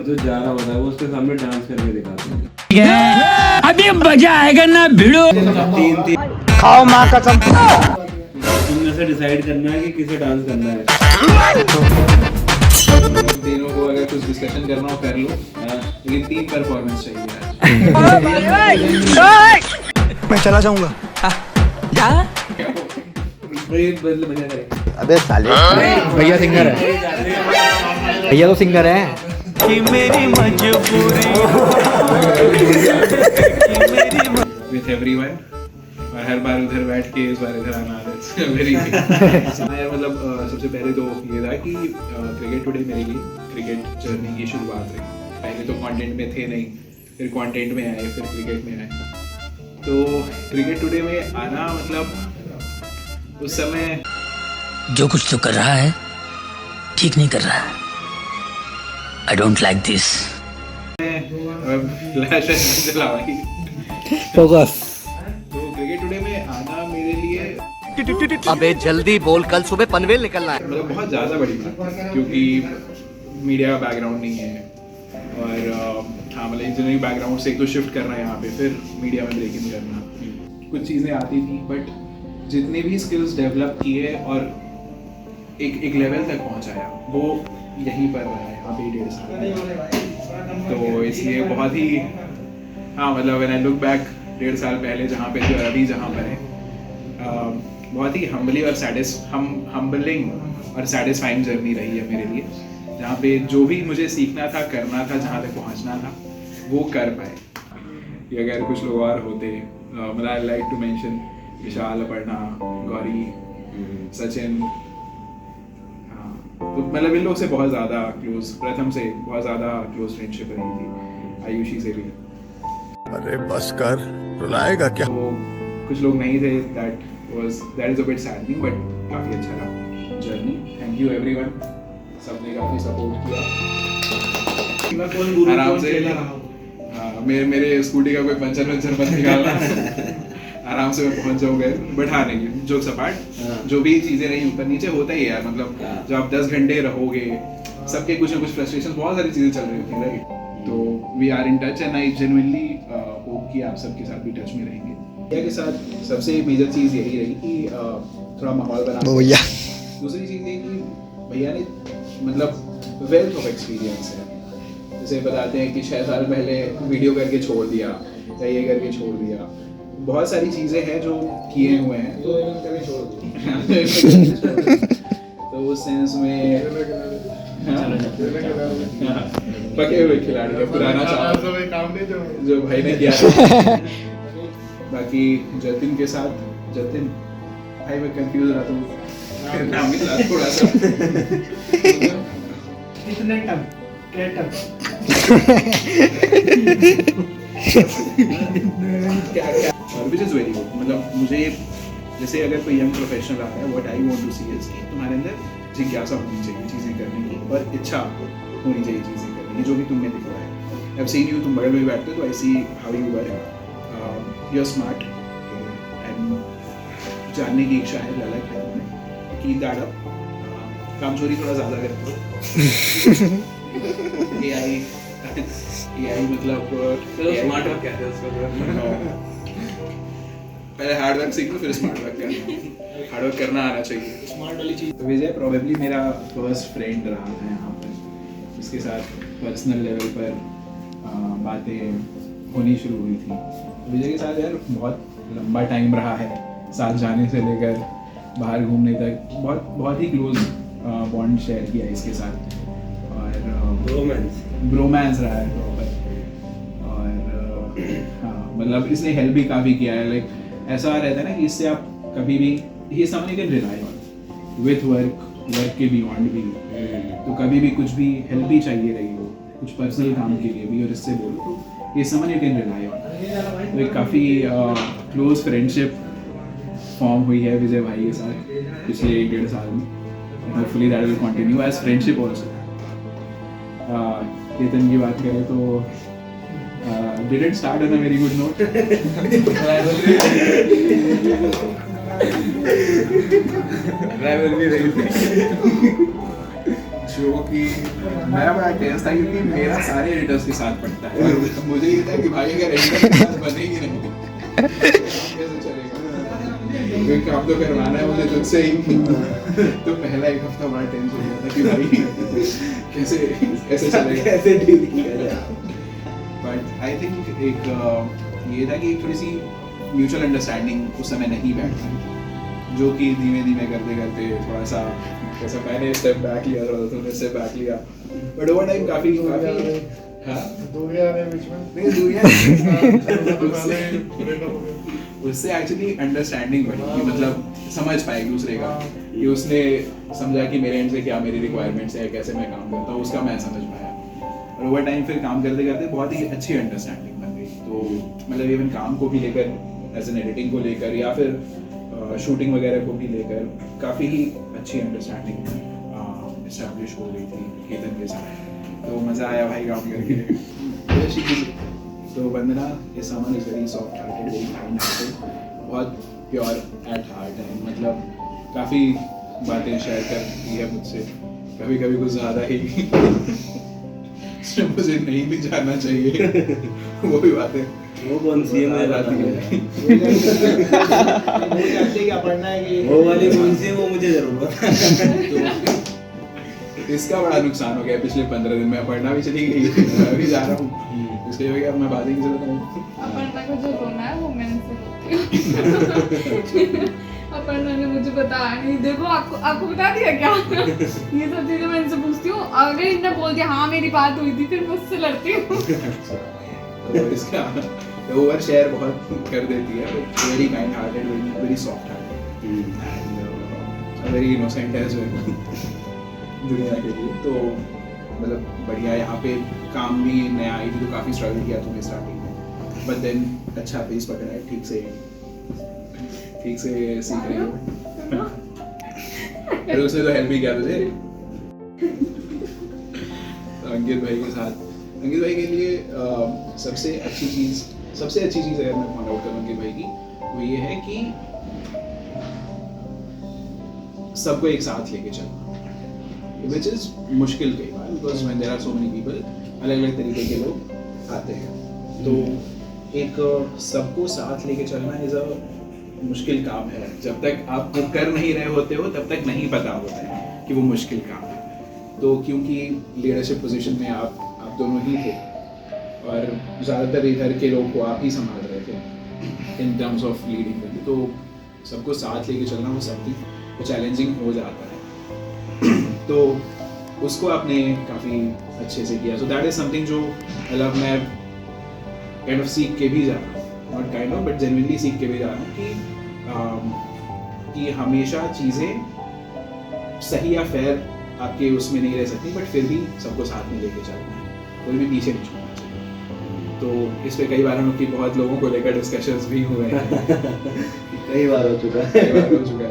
जो जा रहा होता है वो उसके सामने डांस करके दिखाते हैं। अभी मजा आएगा ना भिड़ो। खाओ माँ कसम। तुमने से डिसाइड करना है कि किसे डांस करना है। तीनों को अगर कुछ डिस्कशन करना हो कर लो, लेकिन टीम परफॉर्मेंस चाहिए आज। मैं चला जाऊंगा। अबे साले भैया सिंगर है, भैया तो सिंगर है कि मेरी मजबूरी विथ एवरीवन, और हर बार उधर बैठ के इस बार इधर आना वेरी मतलब सबसे पहले तो ये था कि क्रिकेट टुडे मेरे लिए क्रिकेट जर्नी की शुरुआत रही। पहले तो कंटेंट में थे नहीं, फिर कंटेंट में आए, फिर क्रिकेट में आए। तो क्रिकेट टुडे में आना मतलब उस समय जो कुछ तो कर रहा है ठीक नहीं कर रहा है। I don't like this. Focus. तो क्रिकेट टुडे में आना मेरे लिए अबे जल्दी बोल, कल सुबह पनवेल निकलना है। मतलब बहुत ज़्यादा बड़ी बात है, क्योंकि मीडिया का बैकग्राउंड नहीं है। और हाँ, मतलब इंजीनियरिंग बैकग्राउंड से एक तो शिफ्ट करना है यहाँ पे, फिर मीडिया में ब्रेक इन करना। कुछ चीज़ें आती थी, बट जितने भी स्किल्स डेवलप किए और एक लेवल तक पहुँचाया, वो यहीं पर रहा है, यहाँ पे 1.5 साल। तो इसलिए बहुत ही हाँ, मतलब व्हेन आई लुक बैक 1.5 साल पहले जहाँ पे थे और अभी जहाँ पर है, बहुत ही हम्बलिंग और सैटिस्फाइंग जर्नी रही है मेरे लिए, जहाँ पे जो भी मुझे सीखना था, करना था, जहाँ तक पहुँचना था, वो कर पाए। कि अगर कुछ लोग और होते, मतलब आई लाइक टू मेंशन विशाल, अपर्णा, गौरी, सचिन, हाँ, तो मतलब इन लोग से बहुत ज़्यादा क्लोज, प्रथम से बहुत ज़्यादा क्लोज फ्रेंडशिप रही थी, आयुषी से भी। अरे बस कर, रुलाएगा क्या? तो कुछ लोग नहीं थे, that is a bit saddening, but काफ़ी अच्छा रहा जर्नी। थैंक यू एवरीवन, सबने काफ़ी सपोर्ट किया। आराम से हाँ, मेरे स्कूटी का कोई पंचर मत निकालना। आराम से मैं पहुंच जाऊंगा। बट हाँ, नहीं, जोक्स अपार्ट, जो भी चीज़ें रही ऊपर नीचे होता ही है यार। मतलब जब आप 10 घंटे रहोगे, सबके कुछ ना कुछ फ्रस्ट्रेशन, बहुत सारी चीज़ें चल रही होती हैं, राइट? तो we are in touch and I genuinely hope कि आप सबके साथ भी टच में रहेंगे। भैया के साथ सबसे मेजर चीज़ यही रही कि थोड़ा माहौल बना भैया। दूसरी चीज़ ये कि भैया ने मतलब वेल्थ ऑफ एक्सपीरियंस है। जैसे बताते हैं कि 6 साल पहले वीडियो करके छोड़ दिया या ये करके छोड़ दिया, बहुत सारी चीज़ें हैं जो किए हुए हैं। तो उस सेंस में पके हुए खिलाड़ी है, पुराना जो भाई ने किया। बाकी जतिन के साथ, जतिन भाई मैं कंफ्यूज रहा था नाम के साथ थोड़ा सा। कितने टम which is very good। मतलब मुझे जैसे अगर कोई यंग प्रोफेशनल आता है, what I want to see is कि तुम्हारे अंदर जिज्ञासा होनी चाहिए चीज़ें करने की, और इच्छा होनी चाहिए चीज़ें करने की, जो भी तुमने दिखा है। I've seen you, तुम बगल में बैठते हो, तो I see how you work, you're smart, and जानने की इच्छा है, ललक है तुम्हें, keep that up। कामचोरी थोड़ा ज़्यादा करते हो। AI मतलब स्मार्ट वर्क कहते हैं उसको। पहले हार्ड वर्क सीख लो, फिर स्मार्ट वर्क करना। हार्ड वर्क करना आना चाहिए, स्मार्ट वाली चीज़। विजय प्रोबेबली मेरा फर्स्ट फ्रेंड रहा था यहाँ पर, इसके साथ पर्सनल लेवल पर बातें होनी शुरू हुई थी। विजय के साथ यार बहुत लंबा टाइम रहा है, साथ जाने से लेकर बाहर घूमने तक, बहुत ही क्लोज बॉन्ड शेयर किया इसके साथ, और ब्रोमांस रहा है प्रॉपर। और हाँ, मतलब इसने हेल्प भी काफ़ी किया है। लाइक ऐसा रहता है ना कि इससे आप कभी भी, ये समझ can rely on with work के बियॉन्ड भी, तो कभी भी कुछ भी हेल्प भी चाहिए रही हो, कुछ पर्सनल काम के लिए भी, और इससे बोलो तो ये समझ यू कैन रिलाई ऑन। तो एक काफ़ी क्लोज फ्रेंडशिप फॉर्म हुई है विजय भाई के साथ पिछले 1.5 साल में। Hopefully that will continue as friendship also. Ketan की बात करें तो didn't start on a very good note। जो कि मैं बड़ा टेंस था क्योंकि मेरा सारे एडिटर्स के साथ पड़ता है और मुझे ये था कि भाई अगर एडिटर के साथ बनेगी नहीं कैसे चलेगा, कोई काम तो करवाना है मुझे तुझसे ही। तो पहला एक हफ्ता बड़ा टेंस हो गया था कि भाई कैसे चलेगा, कैसे डील किया जाए। बट आई थिंक एक ये था कि थोड़ी सी म्यूचुअल अंडरस्टैंडिंग उस समय नहीं बैठ पाई, जो कि धीमे धीमे करते करते थोड़ा सा कैसा मैंने स्टेप बैक लिया, थोड़ा तुमने स्टेप बैक लिया, बट ओवर टाइम काफी हाँ नहीं दूरियां उससे एक्चुअली अंडरस्टैंडिंग बढ़ी कि मतलब समझ पाए एक दूसरे का, कि उसने समझा कि मेरे एंड से क्या मेरी रिक्वायरमेंट्स है, कैसे मैं काम करता हूँ, उसका मैं समझ पाया। और ओवर टाइम फिर काम करते करते बहुत ही अच्छी अंडरस्टैंडिंग बन गई। तो मतलब इवन काम को भी लेकर, एज एन एडिटिंग को लेकर या फिर शूटिंग वगैरह को भी लेकर काफ़ी ही अच्छी अंडरस्टैंडिंग इस्टेब्लिश हो गई थी केतन के साथ। तो मज़ा आया भाई काम करके। तो Vandana is someone is very soft hearted, very kind hearted, बहुत प्योर एट हार्ट है, मतलब काफ़ी बातें शेयर करती है मुझसे, कभी कभी कुछ ज़्यादा ही मुझे नहीं भी जानना चाहिए वो भी बातें। वो कौन सी है मैं आती है वो जानते क्या पढ़ना है कि वो वाली कौन सी है वो मुझे जरूर बता। तो इसका बड़ा नुकसान हो गया पिछले 15 दिन में, पढ़ना भी चली गई, मैं भी जा रहा हूँ, इसलिए हो गया मैं बातें किसी बताऊँ। अपर्णा को जो रोना है वो मैं इनसे अपर्णा ने मुझे बताया नहीं, देखो आपको बता दिया क्या ये सब चीजें मैं इनसे पूछती हूँ, अगर इनने बोल दिया हाँ मेरी बात हुई थी फिर मुझसे लड़ती हूँ। तो इसका ओवर शेयर बहुत कर देती है, very kind hearted, very soft hearted and very innocent as well दुनिया के लिए। तो मतलब बढ़िया, यहाँ पे काम भी नया आई थी तो काफ़ी स्ट्रगल किया तुम्हें स्टार्टिंग में, बट देन अच्छा पेस पकड़ा है, ठीक से सीख रही हो। अरे उसने तो हेल्प भी किया तुझे। तो अंकित भाई के साथ, अंकित भाई के लिए सबसे अच्छी चीज़ अगर मैं पॉइंट आउट करूँ अंकित भाई की, वो ये है कि सबको एक साथ लेके चलना, which is मुश्किल कई बार, because when there are so many people, अलग-अलग तरीके के लोग आते हैं, तो एक सबको साथ लेके चलना इज अ मुश्किल काम है। जब तक आप वो कर नहीं रहे होते हो तब तक नहीं पता होता है कि वो मुश्किल काम है। तो क्योंकि लीडरशिप पोजीशन में आप दोनों ही थे और ज़्यादातर इधर के लोग को आप ही संभाल रहे थे इन टर्म्स ऑफ लीडिंग, तो सबको साथ लेके चलना वो समथिंग चैलेंजिंग हो जाता है। तो उसको आपने काफ़ी अच्छे से किया। सो दैट इज समथिंग जो मतलब मैं काइंड ऑफ सीख के भी जा रहा हूँ, not kind of but genuinely सीख के भी जा रहा हूँ कि हमेशा चीज़ें सही या फेयर आपके उसमें नहीं रह सकती, बट फिर भी सबको साथ में लेके चलना है, कोई भी पीछे नहीं छोड़ना चाहिए। तो इस पे कई बार हम लोग की बहुत लोगों को लेकर डिस्कशंस भी हुए हैं। कई बार हो चुका है।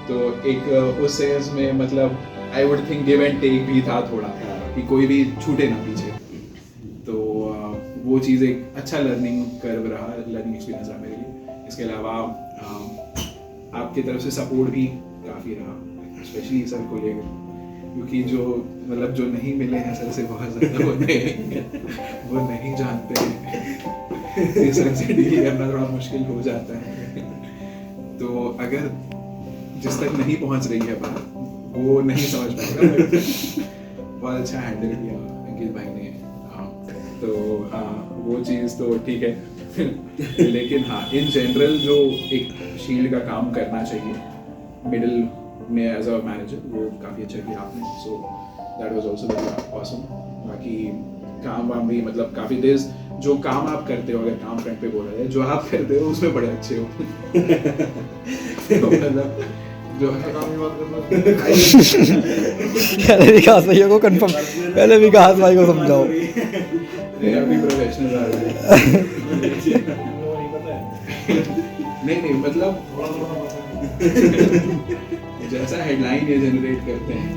तो एक उस सेंस में मतलब I would think give and take भी था थोड़ा, कि कोई भी छूटे ना पीछे। तो वो चीज़ एक अच्छा लर्निंग कर्व रहा, लर्निंग एक्सपीरियंस रहा मेरे लिए। इसके अलावा आपकी तरफ से सपोर्ट भी काफ़ी रहा, स्पेशली सर को लेकर, क्योंकि जो मतलब जो नहीं मिले हैं सर से बहुत ज़्यादा वो नहीं जानते हैं, सर से डील करना थोड़ा मुश्किल हो जाता है। तो अगर जिस तक नहीं पहुंच रही है बात, वो नहीं समझ पाएगा, बहुत अच्छा हैंडल किया अंकित भाई ने। तो हाँ वो चीज़ तो ठीक है। लेकिन हाँ इन जनरल जो एक शील्ड का काम करना चाहिए मिडिल में एज अ मैनेजर, वो काफ़ी अच्छा किया आपने। So that was also very awesome. बाकी काम वाम भी मतलब काफ़ी देर जो काम आप करते हो, अगर काम फ्रंट पे बोला जाए, जो आप करते हो उसमें बड़े अच्छे हो। तो मतलब जो है काम की बात करना पहले विकास भैया को कंफर्म, पहले विकास भाई को समझाओ। अभी प्रोफेशनल आ रहे हैं। नहीं मतलब जैसा हेडलाइन ये जनरेट करते हैं,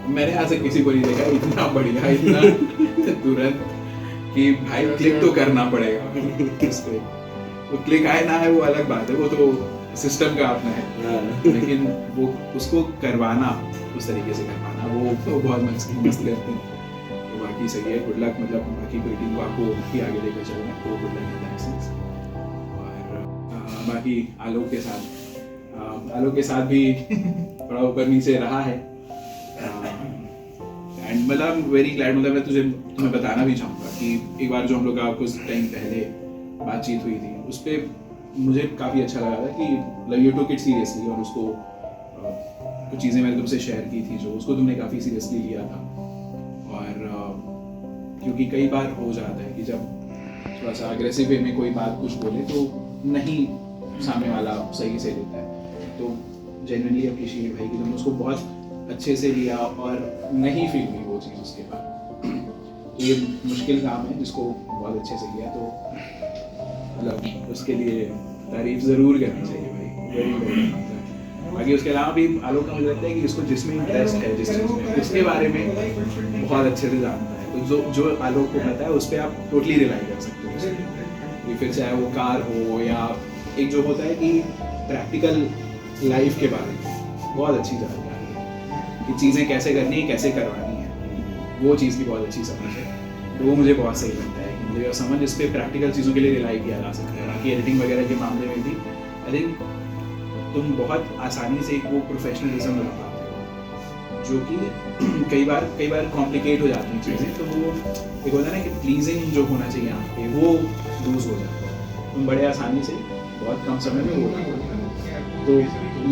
मैंने आज तक किसी को नहीं देखा इतना बढ़िया, इतना तुरंत कि भाई क्लिक तो करना पड़ेगा इस पे। वो क्लिक आए ना है वो अलग बात है, वो तो सिस्टम का अपना है, लेकिन वो उसको करवाना उस तरीके से कर पाना, वो बहुत मस्त करते हैं। तो बाकी सही है, गुड लक, मतलब बाकी कोई टीम को आपको भी आगे लेकर चलना है, तो good luck in that sense. और बाकी आलोक के साथ भी थोड़ा ऊपर नीचे रहा है, एंड मतलब वेरी ग्लैड, मतलब मैं तुम्हें बताना भी चाहूँगा कि एक बार जो हम लोग का कुछ टाइम पहले बातचीत हुई थी, उस पर मुझे काफ़ी अच्छा लगा था कि मतलब यू टुक इट सीरियसली, और उसको कुछ चीज़ें मैंने तुमसे शेयर की थी जो उसको तुमने काफ़ी सीरियसली लिया था। और क्योंकि कई बार हो जाता है कि जब थोड़ा सा अग्रेसिव वे में कोई बात कुछ बोले तो नहीं सामने वाला सही से लेता है, तो जेन्युइनली अप्रिशिएट भाई कि तुमने उसको बहुत अच्छे से लिया और नहीं फील हुई वो चीज़ उसके बाद। तो ये मुश्किल काम है जिसको बहुत अच्छे से लिया, तो मतलब उसके लिए तारीफ ज़रूर करनी चाहिए भाई, वेरी वेरी। बाकी उसके अलावा भी आलोक का मुझे लगता है कि इसको जिसमें इंटरेस्ट है, जिस चीज़ में, उसके बारे में बहुत अच्छे से जानता है, तो जो आलोक को पता है उस पर आप टोटली रिलाई कर सकते हो। ये फिर चाहे वो कार हो या एक जो होता है कि प्रैक्टिकल लाइफ के बारे में बहुत अच्छी जानकारी है कि चीज़ें कैसे करनी है, कैसे करवानी है, वो चीज़ की बहुत अच्छी समझ है। तो वो मुझे बहुत सही लगता है कि मुझे समझ इस पर प्रैक्टिकल चीज़ों के लिए रिलाई किया जा सकता है। बाकी एडिटिंग वगैरह के मामले में भी आई थिंक तुम बहुत आसानी से एक वो प्रोफेशनलिज्म ला पाते हो, जो कि कई बार कॉम्प्लिकेट हो जाती हैं चीज़ें, तो वो एक होता है ना कि प्लीजिंग जो होना चाहिए यहाँ पे वो लूज हो जाता है। तुम बड़े आसानी से बहुत कम समय में वो कर पाते हो। तो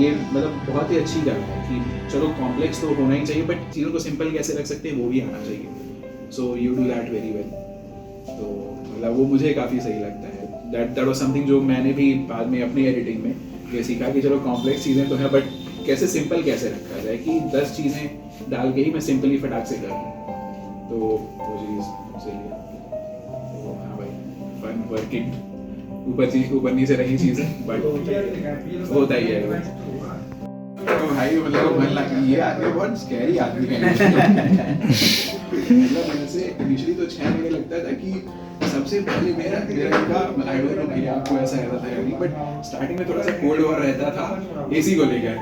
ये मतलब बहुत ही अच्छी गल है कि चलो कॉम्प्लेक्स तो होना ही चाहिए, बट चीज़ों को सिंपल कैसे रख सकते हैं वो भी आना चाहिए। So you do that very well. तो मतलब वो मुझे काफ़ी सही लगता है। दैट वाज समथिंग जो मैंने भी बाद में अपनी एडिटिंग में ये सीखा कि चलो कॉम्प्लेक्स चीज़ें तो है, बट कैसे सिंपल कैसे रखा जाए कि 10 चीज़ें डाल के ही मैं सिंपली फटाक से कर दूँ, तो वो चीज़ सही है। तो हाँ भाई, फन वर्किंग ऊपर नीचे रही चीज़ें, बट होता ही है तो भाई। मतलब मन लगा ये आदमी बहुत स्कैरी आदमी है। मतलब ऐसे इनिशियली तो 6 महीने लगता था कि सबसे पहले मेरा इनका आई डोंट नो भैया आपको ऐसा रहता था या नहीं, बट स्टार्टिंग में थोड़ा सा कोल्ड वॉर रहता था एसी को लेकर।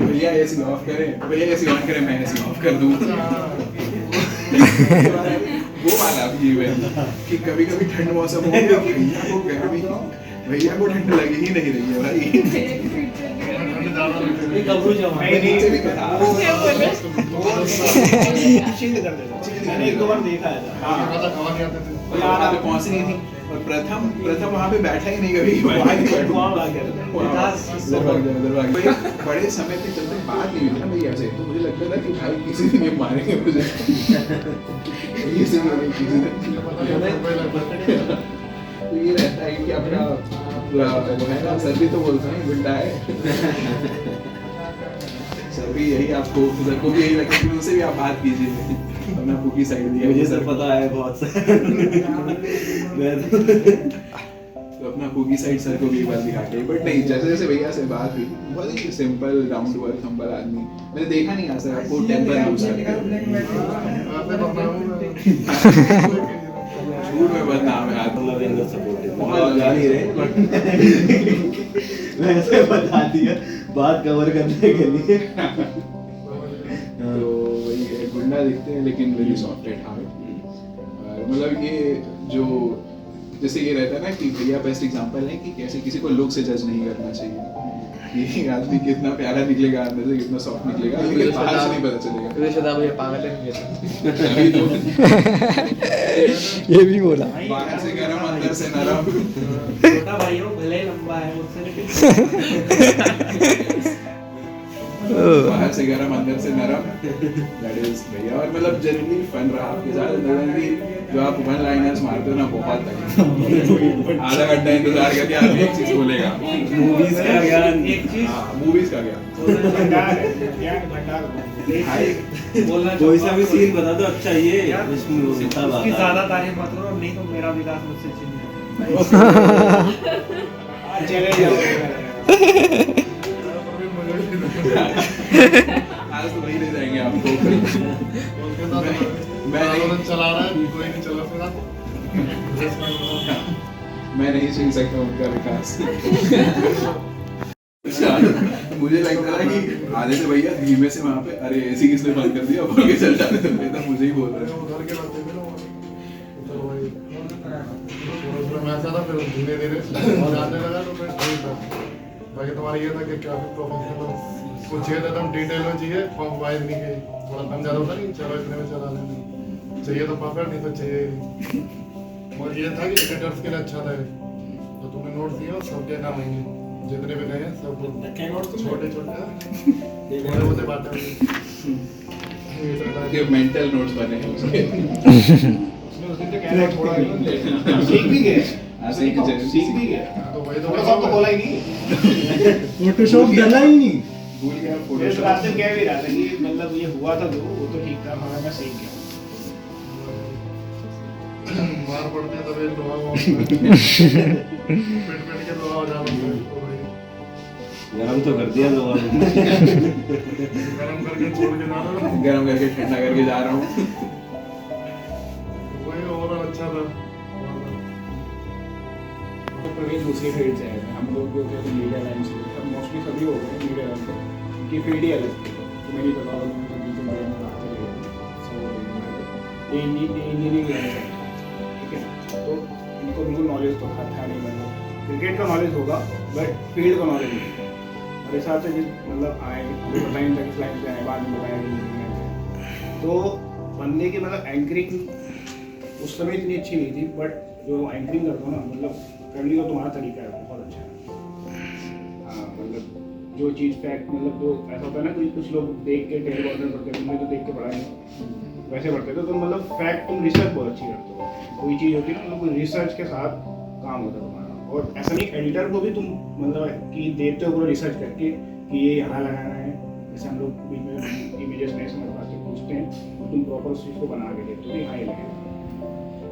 भैया एसी ऑफ करें, भैया एसी ऑन करें, मैं एसी ऑफ कर दूं। वो वाला भी है कि कभी कभी ठंड मौसम हो गया, भैया को गर्मी, भैया को ठंड लगी ही नहीं रही है भाई। मैंने एक दो बार देखा है। पहुंच नहीं थी और प्रथम वहाँ पे बैठा ही नहीं कभी, बड़े समय तक जब तक बात नहीं हुई ना भैया से, तो मुझे लगता था कि भाई किसी दिन ये मारेंगे मुझे। तो ये रहता है कि अपना पूरा वो है ना, सर भी तो बोलता है गुंडा है। सर भी यही आपको, सर को भी यही लगता है कि उनसे भी आप बात कीजिए, अपना पूकी साइड दिया। मुझे सर पता है बहुत सा। तो अपना पूकी साइड सर को भी एक बार दिखा के, बट नहीं, जैसे जैसे भैया से बात हुई, बहुत ही simple down to earth humble आदमी। मैंने देखा नहीं आज तक आपको टेम्पर लूज झूठ में बदनाम है आदमी, बहुत जा नहीं रहे, बट वैसे बता दिया बात कवर करने के लिए। तो वही है, गुंडा दिखते हैं लेकिन वेरी सॉफ्ट एट हार्ट। मतलब ये जो जैसे ये रहता है ना कि भैया बेस्ट एग्जांपल है कि कैसे किसी को लुक से जज नहीं करना चाहिए, कि आदमी कितना प्यारा निकलेगा अंदर से, कितना सॉफ्ट निकलेगा, लेकिन बाहर से नहीं पता चलेगा। शदा भैया पागल है। अभी तो ये भी बोला, बाहर से गरम अंदर से नरम। छोटा भाई हो भले लंबा है मुझसे, बाहर से गरम अंदर से नरम, दैट इज भैया। और मतलब जनरली फन रहा आपके साथ, जो आप वन लाइनर्स मारते हो ना, बहुत तक आधा घंटा इंतजार करके आदमी एक चीज बोलेगा। मूवीज का ज्ञान, एक चीज मूवीज का क्या बोलना कोई सा भी सीन बता दो अच्छा, ये इसमें उसकी ज्यादा तारीफ मत करो, नहीं तो मेरा विकास मुझसे छिन चले जाओ। आज तो वही ले जाएंगे आपको। मैं नहीं छीन सकता उनका विकास। आधे थे भैया धीमे से वहाँ पे, अरे ऐसी किसने बंद कर दिया, बोल के चल जाते थे, मैं तो मुझे ही बोल रहे हैं। घर के लगते थे ना वो। तो वही मैं ऐसा था, फिर धीरे धीरे जानने लगा तो फिर ठीक था। बाकी तुम्हारा ये था कि काफी प्रोफेशनल, कुछ ये था तुम डिटेल में चाहिए, फॉर्म वाइज नहीं कि थोड़ा कम ज़्यादा होता नहीं, चलो इतने में चला लेंगे, चाहिए तो परफेक्ट, नहीं तो चाहिए ही नहीं। और ये था कि एडिटर्स के लिए अच्छा था, तो तुमने नोट दिया और सबके काम आएंगे, जितने भी गए सब छोटे छोटे होते बातें ये मेंटल नोट्स बने हैं उसके। सीख भी गए, सीख भी गया। तो वही तो फोटोशॉप तो बोला ही नहीं, फोटोशॉप डला ही नहीं। भूल गया फिर फोटोशॉप। रास्ते कह भी रहा था कि मतलब ये हुआ था जो वो तो ठीक था, हाँ मैं सीख गया। मार पड़ती है तभी लोहा पिट पिट के लोहा हो जाता है, गरम तो कर दिया लोगों ने। गरम करके छोड़ के जाना, गरम करके ठंडा करके जा रहा हूँ। वही ओवरऑल अच्छा था। प्रवीण दूसरी फील्ड से है, हम लोग जो थे मीडिया लाइन से, अब मोस्टली सभी हो गए मीडिया लाइन से, उनकी फील्ड ही अलग थी, तुम्हें नहीं पता होगा, मुझे बीच में ये इंजीनियरिंग लाइन है, ठीक है, तो इनको बिल्कुल नॉलेज तो था नहीं, मतलब क्रिकेट का नॉलेज होगा बट फील्ड का नॉलेज नहीं। और हिसाब से जिस मतलब आए लाइन तक इस लाइन से आए, बाद में बताया तो बंदे की मतलब एंकरिंग उस समय इतनी अच्छी नहीं थी, बट जो एंकरिंग करता हूँ ना, मतलब करने का तुम्हारा तरीका है बहुत अच्छा है। हाँ मतलब जो चीज़ फैक्ट, मतलब जो ऐसा होता है ना, कुछ लोग देख के टेली ऑर्डर करते हैं, तुमने तो देख के पढ़ा नहीं वैसे पढ़ते थे, तो मतलब फैक्ट तुम रिसर्च बहुत अच्छी करते हो, कोई चीज़ होती है ना, मतलब रिसर्च के साथ काम होता है तुम्हारा। और ऐसा नहीं, एडिटर को भी तुम मतलब कि देते हो पूरा रिसर्च करके कि ये यहाँ लगाना है, जैसे हम लोग बीच में इमेजेस नहीं समझ पाते, पूछते हैं, तो तुम प्रॉपर उस चीज़ को बना के देते हो कि हाँ ये लगेगा,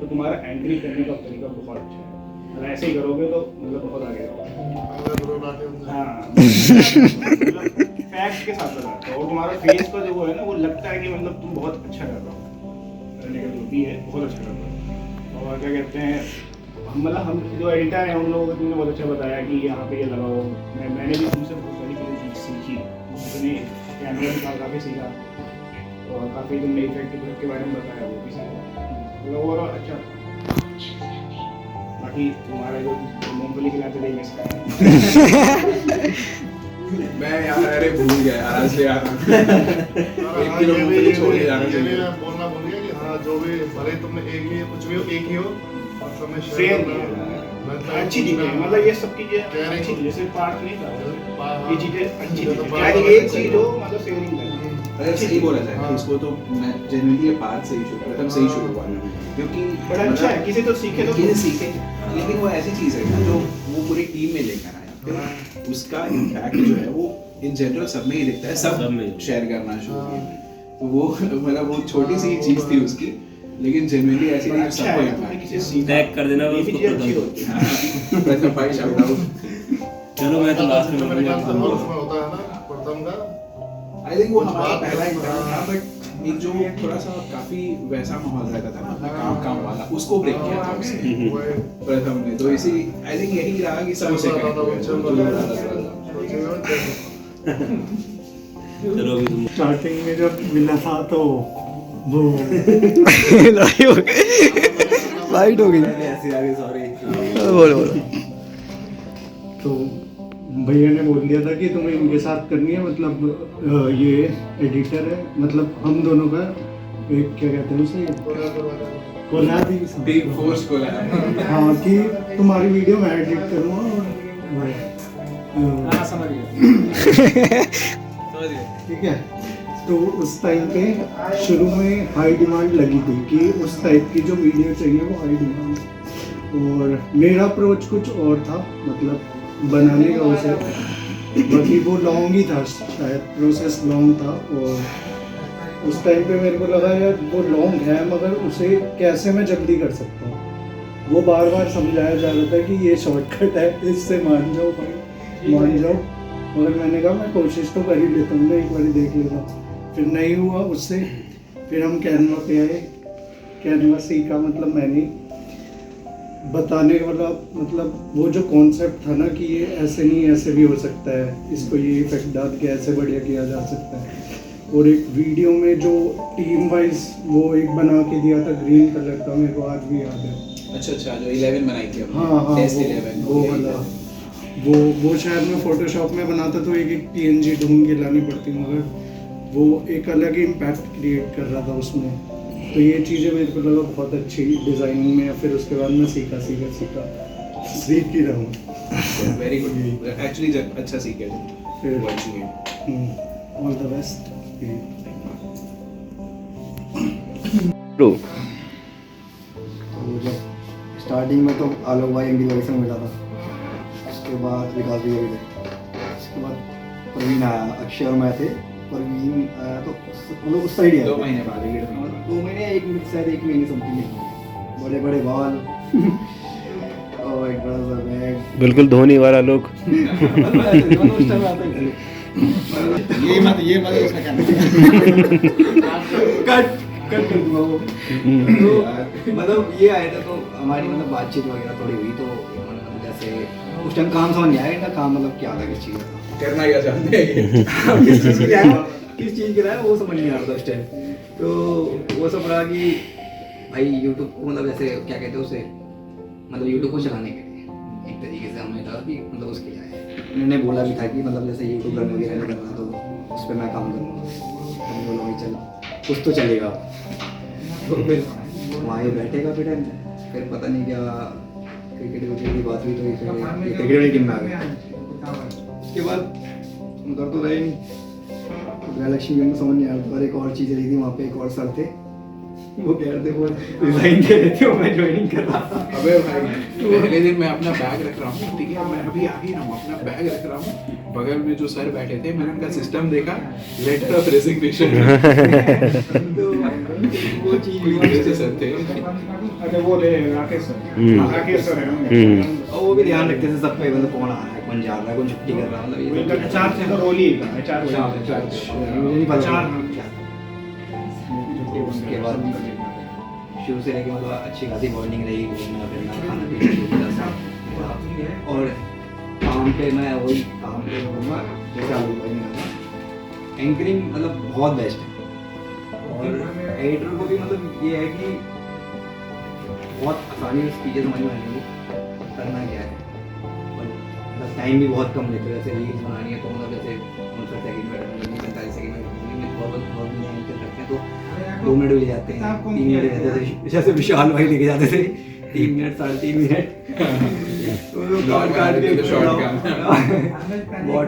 तो तुम्हारा एंकरिंग करने का तरीका बहुत अच्छा है। अगर ऐसे ही करोगे तो मतलब बहुत आगे जाओगे। हाँ फैक्ट के साथ बताते हो, और तुम्हारा फेस का जो वो है ना, वो लगता है कि मतलब तुम बहुत अच्छा कर रहे हो, करने का जो भी है बहुत अच्छा कर रहे हो। और क्या कहते हैं, हम जो एडिटर हैं उन लोगों को तुमने बहुत अच्छा बताया कि यहाँ पे ये लगाओ, मैंने भी तुमसे बहुत सारी चीज़ें सीखी, तुमने कैमरा भी काफ़ी सीखा, और काफ़ी तुमने इफेक्ट के बारे में बताया, वो भी सीखा, मतलब ओवरऑल अच्छा। बाकी तुम्हारा जो मूंगफली खिलाते थे इसका मैं यार अरे भूल गया यार, आज ले आ रहा हूँ। 1 किलो मूंगफली छोड़ के जाना चाहिए। बोलना भूल गया कि हाँ जो भी भले तुमने एक ही कुछ भी हो, एक ही हो, और समय शेयर अच्छी चीज़ है, मतलब ये सब चीज़ें अच्छी चीज़, जैसे पार्ट नहीं था, ये चीज़ें अच्छी चीज़ है, एक चीज़ हो मतलब शेयरिंग करना। अरे सही बोला था इसको, तो मैं जेन्युइनली ये पार्ट से ही प्रथम से ही शुरू हुआ, क्योंकि बड़ा अच्छा है, किसी तो सीखे तो किसी सीखे, लेकिन वो ऐसी चीज़ है ना जो वो पूरी टीम में लेकर आया, फिर उसका इम्पैक्ट जो है वो इन जनरल सब में ही दिखता है, सब शेयर करना शुरू किया, तो वो मतलब वो छोटी सी चीज़ थी उसकी, लेकिन जेन्युइनली ऐसी नहीं सबको इम्पैक्ट। टैग कर देना उसको प्रथम। प्रथम भाई शाउट आउट। चलो मैं तो लास्ट में मेरे ख्याल से बोलूंगा। उसमें होता है ना प्रथम का, आई थिंक वो हमारा पहला इंटरव्यू था, बट एक जो थोड़ा सा काफी वैसा माहौल रहता था ना, काम वाला, उसको ब्रेक किया था उसने वही प्रथम ने, तो इसी आई थिंक यही रहा कि सब उसे कनेक्ट हो गया, जो चलो अभी तुम स्टार्टिंग में जब मिला था तो वो लाइट हो गई। ऐसे आगे सॉरी। बोलो बोलो। तो भैया ने बोल दिया था कि तुम्हें इनके साथ करनी है, मतलब ये एडिटर है, मतलब हम दोनों का एक क्या कहते हैं उसे, कोलैब ही समझ बिग लो। फोर्स को लगा। हाँ कि तुम्हारी वीडियो मैं एडिट करूँगा और हाँ समझ गया। ठीक है। तो उस टाइम पे शुरू में हाई डिमांड लगी थी कि उस टाइप की जो वीडियो चाहिए वो हाई डिमांड, और मेरा अप्रोच कुछ और था, मतलब बनाने का उसे, बाकी वो लॉन्ग ही था, शायद प्रोसेस लॉन्ग था, और उस टाइम पे मेरे को लगा यार वो लॉन्ग है मगर उसे कैसे मैं जल्दी कर सकता हूँ। वो बार बार समझाया जा रहा था कि ये शॉर्टकट है, इससे मान जाओ भाई मान जाओ, मगर मैंने कहा मैं कोशिश तो कर ही लेता हूँ ना, एक बार देख लेता हूँ। फिर नहीं हुआ उससे, फिर हम कैनवा पे आए, कैनवा सीखा, मतलब मैंने बताने वाला मतलब वो जो कॉन्सेप्ट था ना कि ये ऐसे नहीं ऐसे भी हो सकता है, इसको ये इफेक्ट डाल के ऐसे बढ़िया किया जा सकता है। और एक वीडियो में जो टीम वाइज वो एक बना के दिया था ग्रीन कलर का, मेरे को आज भी याद है। अच्छा जो 11 बनाई थी हमने, हाँ टेस्ट 11 वो वाला वो शायद मैं फोटोशॉप में बनाता तो एक PNG ढूंढ के लानी पड़ती, मगर वो एक अलग ही इम्पैक्ट क्रिएट कर रहा था उसमें। तो ये चीज़ें मेरे को लगा बहुत अच्छी डिज़ाइनिंग में। फिर उसके बाद मैं सीख ही रहा हूँ। वेरी गुड, एक्चुअली अच्छा सीखे फिर watching all the best. Bro तो जब स्टार्टिंग में तो आलोक भाई एमडी वगैरह से मिला था, उसके बाद विकास भी थे, उसके बाद प्रवीण आया, अक्षय और मैं थे। प्रवीण आया तो मतलब उस साइड ही आया 2 महीने बाद 2 महीने 1 मिनट शायद 1 महीने समथिंग, बड़े बड़े बाल और एक बड़ा सा बैग, बिल्कुल धोनी वाला लोग। उस टाइम आता ही ये मत इसका क्या कट कर दूंगा वो। तो मतलब ये आया था तो हमारी मतलब बातचीत वगैरह थोड़ी हुई, तो मतलब जैसे उस टाइम काम समझ नहीं आया इनका काम मतलब क्या था, किस चीज़ का करना क्या चाहते हैं किस चीज़ के रहा किस चीज़ के रहा है वो समझ नहीं आ रहा था उस टाइम। तो वो सब रहा कि भाई यूट्यूब को मतलब जैसे क्या कहते हैं उसे, मतलब यूट्यूब को चलाने के लिए एक तरीके से हमें लगा कि मतलब उसके लिए आए। उन्होंने बोला भी था कि मतलब जैसे यूट्यूब रन वगैरह नहीं करना तो उस पर मैं काम करूँगा। तो बोला भाई चल कुछ तो चलेगा। तो फिर वहाँ ये बैठेगा फिर पता नहीं क्या क्रिकेट की बात हुई, तो फिर क्रिकेट वाली टीम में आ गया। उसके बाद उधर तो रहे नहीं, गैलेक्सी गेम में समझ नहीं आ रहा था। और एक और चीज़ रही थी वहाँ पे, एक और सर थे, वो कह रहे थे वो रिजाइन दे रहे थे और मैं ज्वाइनिंग कर रहा था। अबे भाई पहले दिन मैं अपना बैग रख रहा हूँ, ठीक है, मैं अभी आ ही रहा हूँ, अपना बैग रख रहा हूँ, बगल में जो सर बैठे थे मैंने उनका सिस्टम देखा, लेटर ऑफ रेजिग्नेशन। तो वो चीज़ सर थे, अच्छा वो ले राकेश सर है और वो भी ध्यान रखते थे सब पे, मतलब कौन आ रहा है कौन जा रहा है कौन छुट्टी कर रहा है, मतलब ये सब चार से तो रोल ही है चार मुझे नहीं पता। उसके बाद शुरू से लेके मतलब अच्छी खासी बॉन्डिंग रही, घूमना फिरना खाना पीना। और काम पे मैं वही काम पे रहूँगा जैसे आलू भाई ने कहा, एंकरिंग मतलब बहुत बेस्ट है। और एडिटर को भी मतलब ये है कि बहुत आसानी से चीज़ें समझ में आएंगी करना क्या है, और मतलब टाइम भी बहुत कम लेते हैं। जैसे रील्स बनानी है तो मतलब जैसे 59 सेकंड में 45 सेकंड में बहुत करते हैं तो 2 मिनट भी ले जाते हैं, 3 मिनट रहते थे। जैसे विशाल भाई लेके जाते थे 3 मिनट 3.5 मिनट तो काट के बहुत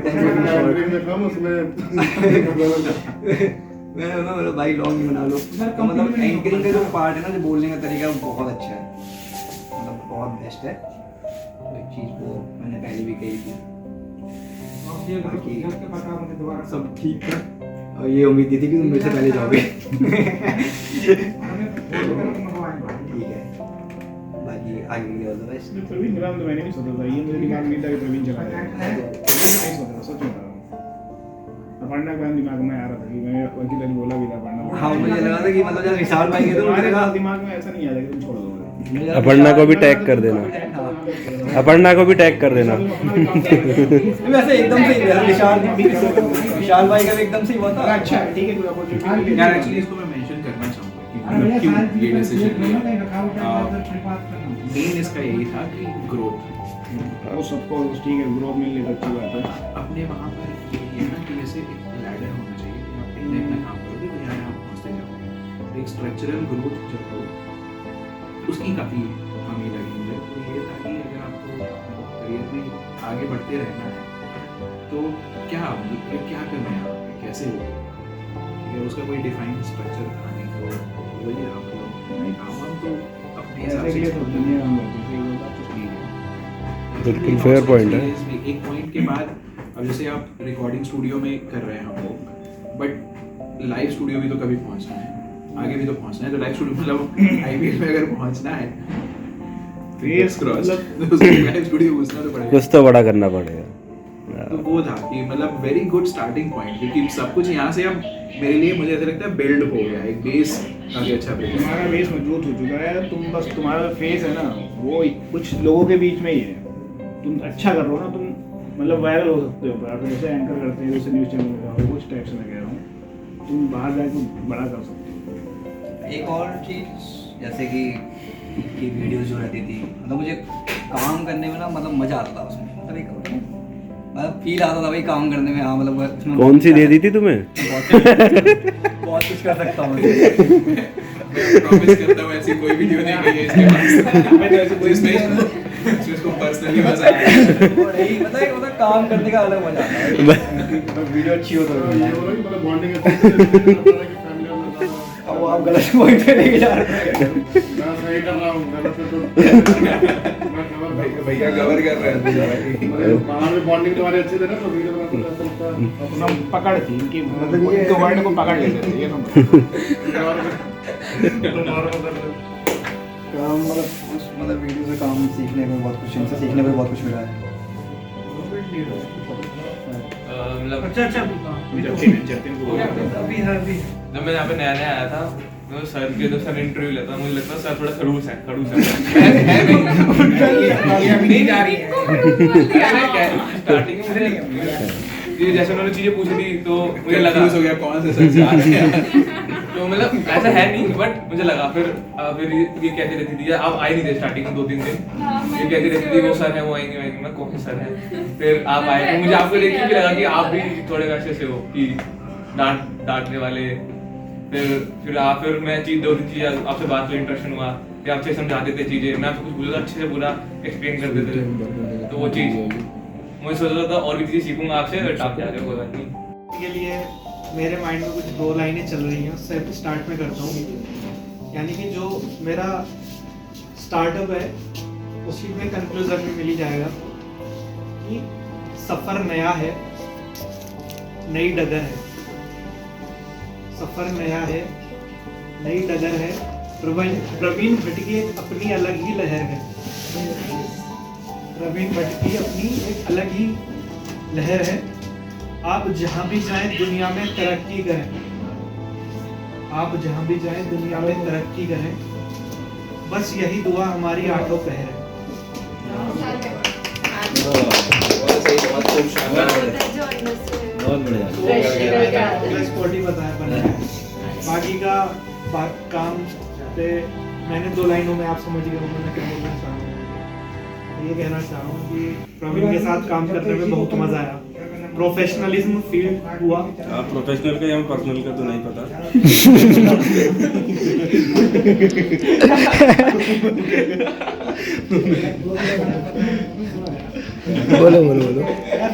मैं बोला भाई लॉन्ग ही बना लो। तो मतलब एंकरिंग का जो पार्ट है ना, जो बोलने का तरीका है वो बहुत अच्छा है, मतलब बहुत बेस्ट है। तो एक चीज़ को मैंने पहले भी कही थी, बाकी सब ठीक है। और ये उम्मीद थी कि तुम मेरे से पहले जाओगे। ठीक है, बाकी आगे के लिए ऑल द बेस्ट। प्रवीण नाम तो मैंने भी सोचा था, ये मेरे दिमाग में था कि प्रवीण चला जाएगा, नहीं सोचा था, सच में था। पढ़ना का दिमाग में आ रहा था कि मैं वकील ने बोला भी था पढ़ना। हाँ मुझे लगा था कि मतलब जब विशाल भाई के तो मुझे लगा दिमाग में ऐसा नहीं आया कि तुम छोड़ दो। अपर्णा को भी टैग कर देना, अपर्णा को भी टैग कर देना। वैसे एकदम से विशाल भाई का भी एकदम से ही हुआ था। अच्छा ठीक है, कोई अपॉर्चुनिटी यार एक्चुअली इसको मैं मेंशन करना चाहूँगा कि मतलब क्यों ये डिसीजन लिया। मेन इसका यही था कि ग्रोथ, वो सबको ठीक है, ग्रोथ मिलने की अच्छी बात है। अपने वहाँ पर ये ना कि जैसे एक लैडर होना चाहिए कि आप इतना इतना काम करोगे तो यहाँ आप पहुँचते जाओगे। एक स्ट्रक्चरल ग्रोथ जब हो उसकी काफ़ी कमी लगी मुझे। तो ये था कि अगर आपको करियर में आगे बढ़ते रहना है तो क्या करना है यहाँ पे, कैसे हो, या उसका कोई डिफाइंड स्ट्रक्चर था नहीं। तो वही आप काम तो अपने हिसाब से दुनिया हम ठीक है। बिल्कुल फेयर पॉइंट है। एक पॉइंट के बाद अब जैसे आप रिकॉर्डिंग स्टूडियो में कर रहे हैं हम लोग, बट लाइव स्टूडियो भी तो कभी पहुंचना है, आगे भी तो पहुंचना है। तो लाइव स्टूडियो मतलब आईपीएल में अगर पहुंचना है फेस क्रॉस, तो लाइव स्टूडियो घुसना तो पड़ेगा, कुछ तो बड़ा करना पड़ेगा। तो वो था कि मतलब वेरी गुड स्टार्टिंग पॉइंट, क्योंकि सब कुछ यहाँ से अब मेरे लिए मुझे ऐसा लगता है बिल्ड हो गया, एक बेस काफी अच्छा बिल्ड। तुम्हारा बेस मजबूत हो चुका है, तुम बस तुम्हारा फेस है ना वो कुछ लोगों के बीच में ही है, तुम अच्छा कर रहे हो ना, तुम मतलब वायरल हो सकते हो। आप जैसे एंकर करते हैं, जैसे न्यूज़ चैनल का कुछ टाइप से मैं कह रहा हूँ, तुम बाहर जाके बड़ा कर सकते हो। एक और चीज़ जैसे कि वीडियोस जो रहती थी, मतलब मुझे काम करने में ना मतलब मज़ा आता था उसमें, मतलब एक मतलब फील आता था भाई काम करने में। हाँ मतलब उसमें कौन सी दे दी थी तुम्हें? बहुत कुछ कर सकता हूँ मैं प्रॉमिस करता हूँ ऐसी कोई वीडियो नहीं गई है इसके पास मैं तो ऐसे कोई इसको पर्सनली मजा आया मतलब काम करने का अलग मजा आता है, वीडियो अच्छी हो तो मतलब बॉन्डिंग फैमिली अब आप गलत पॉइंट पे लेके जा रहे हैं। मैं सही कर रहा हूँ, गलत है तो भैया कवर कर रहे हैं। बाहर में बॉन्डिंग तुम्हारी अच्छी थी ना, तो वीडियो में तो ऐसा लगता है अपना पकड़ थी कि मतलब ये तो वर्ड को पकड़ लेते थे, ये तो काम मतलब वीडियो से काम सीखने में बहुत कुछ, इनसे सीखने में बहुत कुछ मिला है। जब मैं यहाँ पे नया आया था तो सर सर इंटरव्यू लेता, मुझे लगता सर थोड़ा खड़ूस है नहीं जा रही है स्टार्टिंग में ये जैसे उन्होंने चीजें पूछी थी तो मुझे लगा हो गया कौन से सर से आ रहे हैं तो मतलब ऐसा है नहीं, बट मुझे लगा फिर ये कहती रहती थी, आप आए नहीं थे स्टार्टिंग में 2-3 दिन, ये कहती रहती थी वो सर है वो आएंगे, मैं कौन से सर है, फिर आप आए तो मुझे आपको देख के भी लगा कि आप भी थोड़े वैसे से हो कि डांटने वाले। फिर मैं 2-3 चीज़ आपसे बात हुई, इंटरेक्शन हुआ कि आपसे समझाते थे चीज़ें, मैं आपसे कुछ बोला अच्छे से पूरा एक्सप्लेन कर देते थे, तो वो चीज़ मुझे सोचा था और भी चीज़ें सीखूंगा आपसे, बट आप जा रहे हो कोई बात नहीं। के लिए मेरे माइंड में कुछ 2 लाइनें चल रही हैं, उससे स्टार्ट में करता हूँ। यानी कि जो मेरा स्टार्टअप है उसी में कंक्लूजन में मिल ही जाएगा कि सफ़र नया है, नई डगर है, सफ़र नया है, नई डगर है, प्रवीण भट्ट की एक अपनी अलग ही लहर है, प्रवीण भट्ट की अपनी एक अलग ही लहर है। आप जहाँ भी जाएं दुनिया में तरक्की करें, आप जहाँ भी जाएं दुनिया में तरक्की करें, बस यही दुआ हमारी 8 पहर है। बहुत बढ़िया। स्पॉटी बताया बना है, बाकी का काम पे मैंने 2 लाइनों में आप समझ गए होंगे मैं क्या बोलना चाह रहा हूँ। ये कहना चाह रहा हूँ कि प्रवीण के साथ काम करने में बहुत मजा आया, प्रोफेशनलिज्म फील हुआ। आप प्रोफेशनल का या पर्सनल का तो नहीं पता। बोलो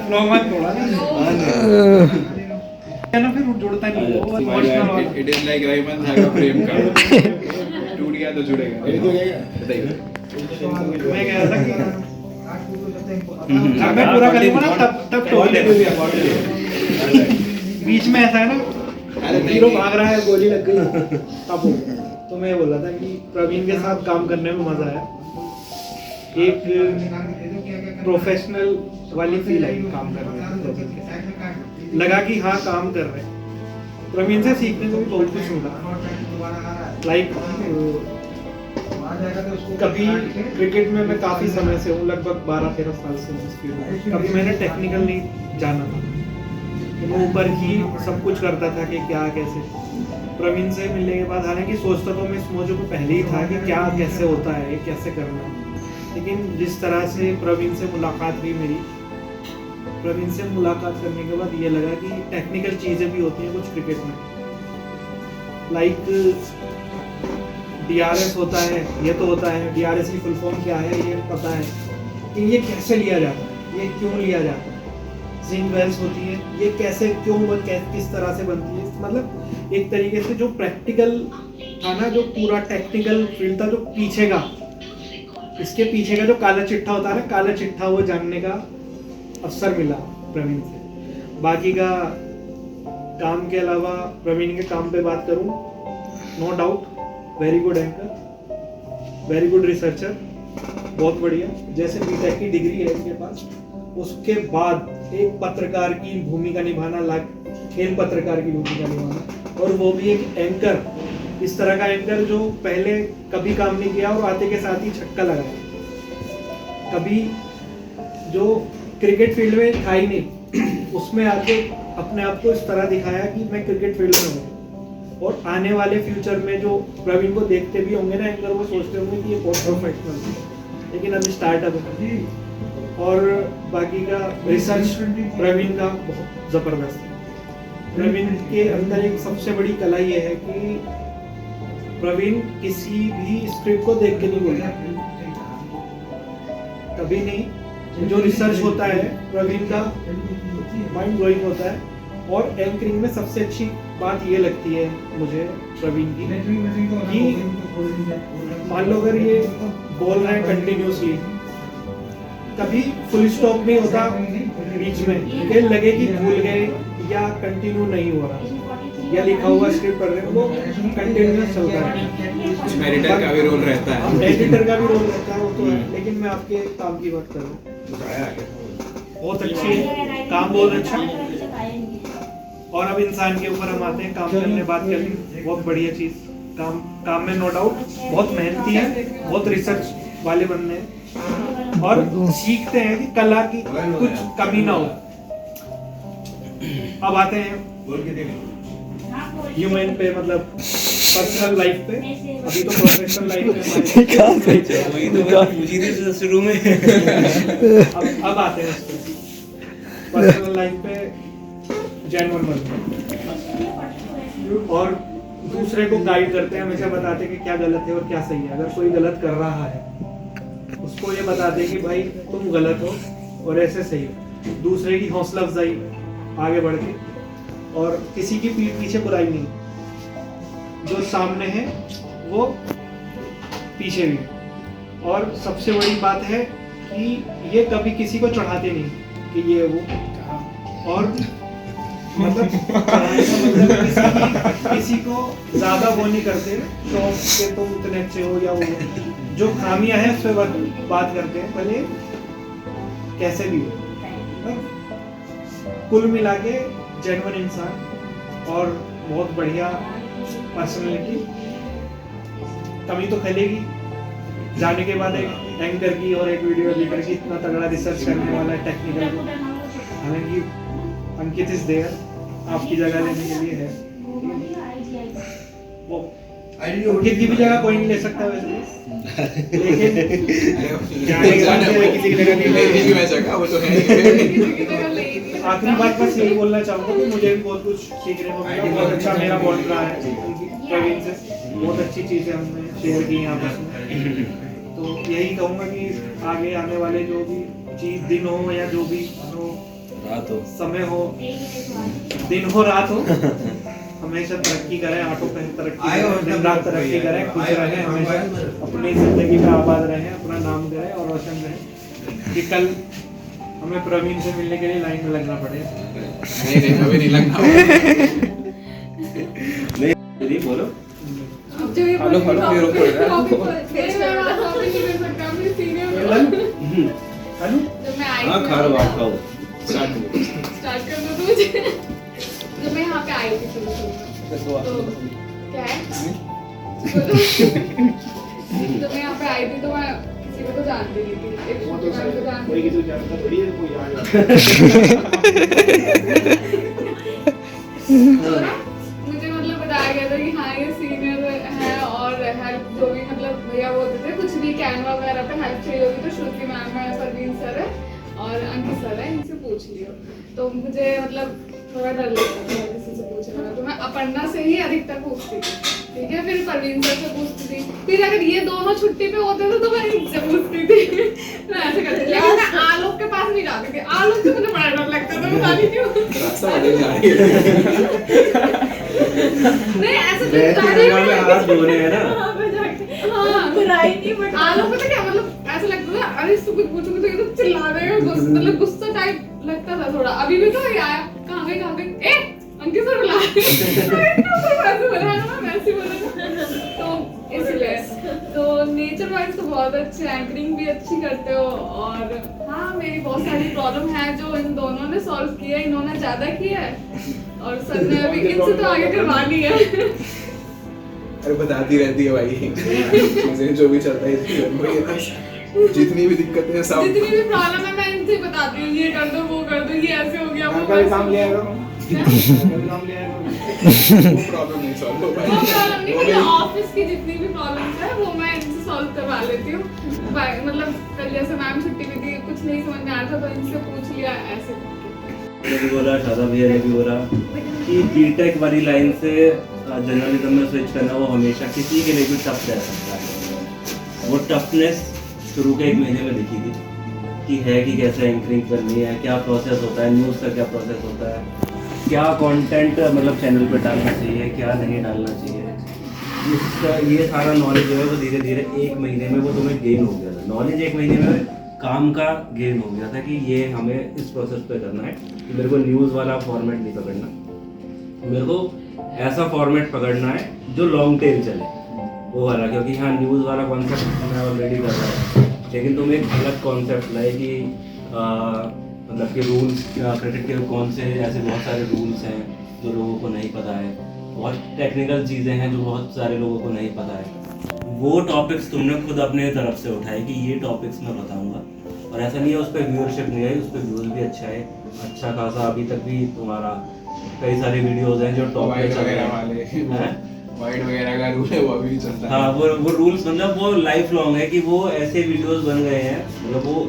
फ्लो मत थोड़ा ना फिर जुड़ता नहीं। इट इज लाइक रायमन धागा प्रेम का टूट गया तो जुड़ेगा। बताइए मैं कह रहा था कि जब मैं पूरा करूंगा ना तब बीच में ऐसा है ना हीरो भाग रहा है गोली लग गई तब तो मैं बोल रहा था कि प्रवीण के साथ काम करने में मजा आया, एक प्रोफेशनल वाली फील आई काम करने में, लगा कि हाँ काम कर रहे हैं। प्रवीण से सीखने को भी बहुत कुछ मिला, लाइक कभी क्रिकेट में मैं काफ़ी समय से हूँ, लगभग 12-13 साल से हूँ इस फील्ड में। कभी मैंने टेक्निकल नहीं जाना था, वो ऊपर ही सब कुछ करता था कि क्या कैसे। प्रवीण से मिलने के बाद हालांकि सोचता तो मैं इस मौजू को पहले ही था कि क्या कैसे होता है, कैसे करना है, लेकिन जिस तरह से प्रवीण से मुलाकात हुई मेरी, प्रवीण से मुलाकात करने के बाद ये लगा कि टेक्निकल चीज़ें भी होती हैं कुछ क्रिकेट में, लाइक DRS होता है, ये तो होता है, DRS की फुल फॉर्म क्या है ये पता है, कि ये कैसे लिया जाता है, ये क्यों लिया जाता है, जिंक वेल्स होती है, ये कैसे क्यों किस तरह से बनती है, मतलब एक तरीके से जो प्रैक्टिकल था ना, जो पूरा टेक्निकल फील्ड था, जो पीछे का, इसके पीछे का जो काला चिट्ठा होता है ना, काला चिट्ठा, वो जानने का अवसर मिला प्रवीण से। बाकी का काम के अलावा प्रवीण के काम पे बात करूं, no doubt very good anchor, very good researcher, बहुत बढ़िया। जैसे बीटेक की डिग्री है इनके पास, उसके बाद एक पत्रकार की भूमिका निभाना, खेल पत्रकार की भूमिका निभाना, और वो भी एक एंकर, इस तरह का एंकर जो पहले कभी काम नहीं किया और आते के साथ ही छक्का लगाया, कभी जो क्रिकेट फील्ड में था ही नहीं, उसमें आके अपने आप को इस तरह दिखाया कि मैं क्रिकेट फील्ड में हूँ। और आने वाले फ्यूचर में जो प्रवीण को देखते भी होंगे ना एंकर, वो सोचते होंगे कि ये बहुत प्रोफेशनल है, लेकिन अभी स्टार्टअप है। और बाकी का रिसर्च प्रवीण का बहुत ज़बरदस्त है। प्रवीण के अंदर एक सबसे बड़ी कला ये है कि प्रवीण किसी भी स्क्रिप्ट को देख के नहीं बोलता, कभी नहीं। जो रिसर्च होता है प्रवीण का माइंड ब्लोइंग होता है। और एंकरिंग में सबसे अच्छी बात ये लगती है मुझे प्रवीण की कि मान लो अगर ये बोल रहे हैं कंटिन्यूसली, कभी फुल स्टॉप नहीं होता बीच में, ये लगे कि भूल गए या कंटिन्यू नहीं हो रहा, या लिखा हुआ स्क्रिप्ट पढ़ रहे हैं, वो कंटिन्यूअस चलता है। एडिटर का भी रोल रहता है, एडिटर का भी रोल रहता है, वो तो है, लेकिन मैं आपके काम की बात कर रहा हूँ। बहुत अच्छी काम, बहुत अच्छा। और अब इंसान के ऊपर हम आते हैं, काम करने बात करनी, बहुत बढ़िया चीज़। काम में नो डाउट बहुत मेहनती है, बहुत रिसर्च वाले बंदे हैं, और सीखते हैं कि कला की कुछ कमी ना हो। अब आते हैं ह्यूमन पे, मतलब पर्सनल लाइफ पे। अभी तो प्रोफेशनल लाइफ पे शुरू में अब आते हैं पर्सनल लाइफ पे। जेन्युइन बनते और दूसरे को गाइड करते हैं, हमेशा बताते हैं कि क्या गलत है और क्या सही है। अगर कोई गलत कर रहा है उसको ये बताते हैं कि भाई तुम गलत हो और ऐसे सही हो। दूसरे की हौसला अफजाई आगे बढ़ के, और किसी की पीठ पीछे बुराई नहीं, जो सामने है वो पीछे भी। और सबसे बड़ी बात है कि ये कभी किसी को चढ़ाते नहीं कि ये वो, और मतलब किसी को ज्यादा वो नहीं करते तो कि तुम इतने अच्छे हो या वो, जो खामियां हैं उस पर बात करते हैं, भले कैसे भी हो। कुल मिला के जेन्युइन इंसान और बहुत बढ़िया पर्सनैलिटी। कमी तो खलेगी जाने के बाद, एक एंकर की और एक वीडियो एडिटर की इतना तगड़ा रिसर्च करने वाला है टेक्निकल। हालांकि अंकित इज देयर, आपकी जगह लेने के लिए है। वो अंकित की भी जगह कोई नहीं ले सकता वैसे, लेकिन किसी की जगह नहीं ले। वो तो है। आखिरी बात बस यही बोलना चाहूँगा कि मुझे भी बहुत कुछ सीखने को मिला। बहुत अच्छा मेरा बॉन्ड रहा है प्रवीण से, बहुत अच्छी चीज़ें हमने शेयर की हैं आपस में। तो यही कहूँगा कि आगे आने वाले जो भी चीज़, दिन हो या जो भी हो, रात हो, समय हो, दिन हो रात हो, हमेशा तरक्की करें, आटो पे तरक्की करें, दिन रात तरक्की करें, खुश रहें, हमेशा अपनी जिंदगी में आबाद रहें, अपना नाम करें और रोशन रहें। कि कल हमें प्रवीण से मिलने के लिए लाइन में लगना पड़े। नहीं अभी नहीं लगना। नहीं बोलो। हेलो ये रोक रहा है। हेलो हाँ खा रहा हूँ, खाओ। स्टार्ट कर दो मुझे। जब मैं यहाँ पे आई थी शुरू तो क्या है? जब मैं यहाँ पे आई थी तो मैं किसी को तो जानती नहीं थी। एक को जानती, कोई किसी को जानता थोड़ी है, कोई आ मुझे मतलब बताया गया था कि हाँ ये सीनियर है और हेल्प जो भी मतलब भैया बोलते थे कुछ भी कैनवा वगैरह पे हेल्प चाहिए होगी तो श्रुति मैम है, परवीन सर है और अंकित सर है, इनसे पूछ लियो। तो मुझे मतलब थोड़ा डर लगता था किसी से पूछने में, तो मैं अपर्णा से ही अधिकतर पूछती थी, ठीक है। फिर परवीन सर से पूछती थी, फिर अगर ये दोनों छुट्टी पे होते थे तो मैं इनसे पूछती थी। मैं ऐसे करती थी, लेकिन मैं आलोक के पास नहीं जाती थी। आलोक से मुझे बड़ा डर लगता था, पता नहीं क्यों। नहीं ऐसे हाथ धोने हैं ना। हाँ बुराई नहीं, बट आलोक पता क्या मतलब ऐसा लगता था, अरे इसको कुछ पूछूंगी तो ये तो चिल्ला देगा, मतलब गुस्सा टाइप लगता था थोड़ा। अभी भी तो ये आया, कहाँ गए ए अंकित सर बुला वैसे बोला ना, वैसे बोला ना। तो इसलिए तो नेचर वाइज तो बहुत बहुत अच्छी एंकरिंग भी अच्छी करते हो। और हाँ, मेरी बहुत सारी प्रॉब्लम है जो इन दोनों ने सॉल्व की है, इन्होंने ज़्यादा किया है और सर ने अभी इनसे तो आगे करवा ली है। अरे बताती रहती है भाई चीजें जो भी चलता है, जितनी भी दिक्कतें हैं सब, जितनी भी प्रॉब्लम है मैं इनसे बताती हूँ, ये कर दो, वो कर दो, ये ऐसे हो गया, वो वैसे काम हो लिया गया। काम लिया वो प्रॉब्लम नहीं सॉल्व हो वो पाएगी। प्रॉब्लम नहीं, मतलब ऑफिस की जितनी भी प्रॉब्लम्स है वो मैं इनसे सॉल्व करवा लेती हूँ। मतलब कल जैसे मैम छुट्टी में थी, कुछ नहीं समझ में आ रहा था तो इनसे पूछ लिया ऐसे। मैंने भी बोला, शादा भैया ने भी बोला कि बीटेक वाली लाइन से जर्नलिज्म में स्विच करना वो हमेशा किसी के लिए भी टफ रह सकता है। वो टफनेस शुरू के 1 महीने में दिखी थी कि है कि कैसे एंकरिंग करनी है, क्या प्रोसेस होता है, न्यूज़ का क्या प्रोसेस होता है, क्या कंटेंट मतलब चैनल पे डालना चाहिए, क्या नहीं डालना चाहिए। इसका ये सारा नॉलेज जो है वो धीरे धीरे 1 महीने में वो तुम्हें गेन हो गया था। नॉलेज 1 महीने में काम का गेन हो गया था कि ये हमें इस प्रोसेस पे करना है कि मेरे को न्यूज़ वाला फॉर्मेट नहीं पकड़ना, मेरे को ऐसा फॉर्मेट पकड़ना है जो लॉन्ग टेल चले वो वाला। क्योंकि हाँ, न्यूज़ वाला कॉन्सेप्ट मैं ऑलरेडी कर रहा हूँ, लेकिन तुम एक अलग कॉन्सेप्ट लाए कि मतलब कि रूल्स, क्रिकेट के कौन से ऐसे बहुत सारे रूल्स हैं जो लोगों को नहीं पता है, बहुत टेक्निकल चीज़ें हैं जो बहुत सारे लोगों को नहीं पता है। वो टॉपिक्स तुमने खुद अपने तरफ से उठाए कि ये टॉपिक्स मैं बताऊंगा, और ऐसा नहीं है उस पर व्यूअरशिप नहीं आई, उस पर व्यूज़ भी अच्छा है, अच्छा खासा। अभी तक भी तुम्हारा कई सारे वीडियोज़ हैं जो टॉप पे चल रहे हैं। वाइड वगैरह का रूल है वो अभी भी चलता है। हाँ, वो रूल्स मतलब वो लाइफ लॉन्ग है कि वो ऐसे वीडियोस बन गए हैं, मतलब वो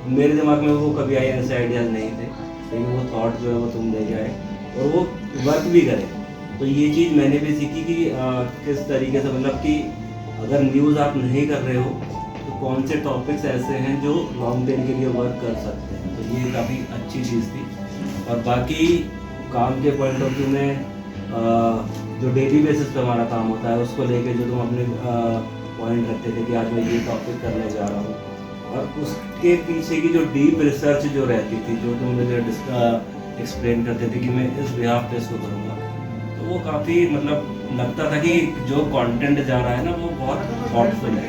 मेरे दिमाग में वो कभी आए ऐसे आइडियाज नहीं थे, लेकिन वो थॉट जो है वो तुम ले जाए और वो वर्क भी करे। तो ये चीज़ मैंने भी सीखी कि किस तरीके से, मतलब कि अगर न्यूज़ आप नहीं कर रहे हो तो कौन से टॉपिक्स ऐसे हैं जो लॉन्ग टेल के लिए वर्क कर सकते हैं। तो ये काफ़ी अच्छी चीज़ थी। और बाकी काम के पॉइंट ऑफ व्यू में जो डेली बेसिस पे हमारा काम होता है उसको लेके जो तुम अपने पॉइंट रखते थे कि आज मैं ये टॉपिक करने जा रहा हूँ, और उसके पीछे की जो डीप रिसर्च जो रहती थी, जो तुम मुझे एक्सप्लेन करते थे कि मैं इस बिहाफ पे इसको करूँगा, तो वो काफ़ी मतलब लगता था कि जो कंटेंट जा रहा है ना वो बहुत थॉटफुल है,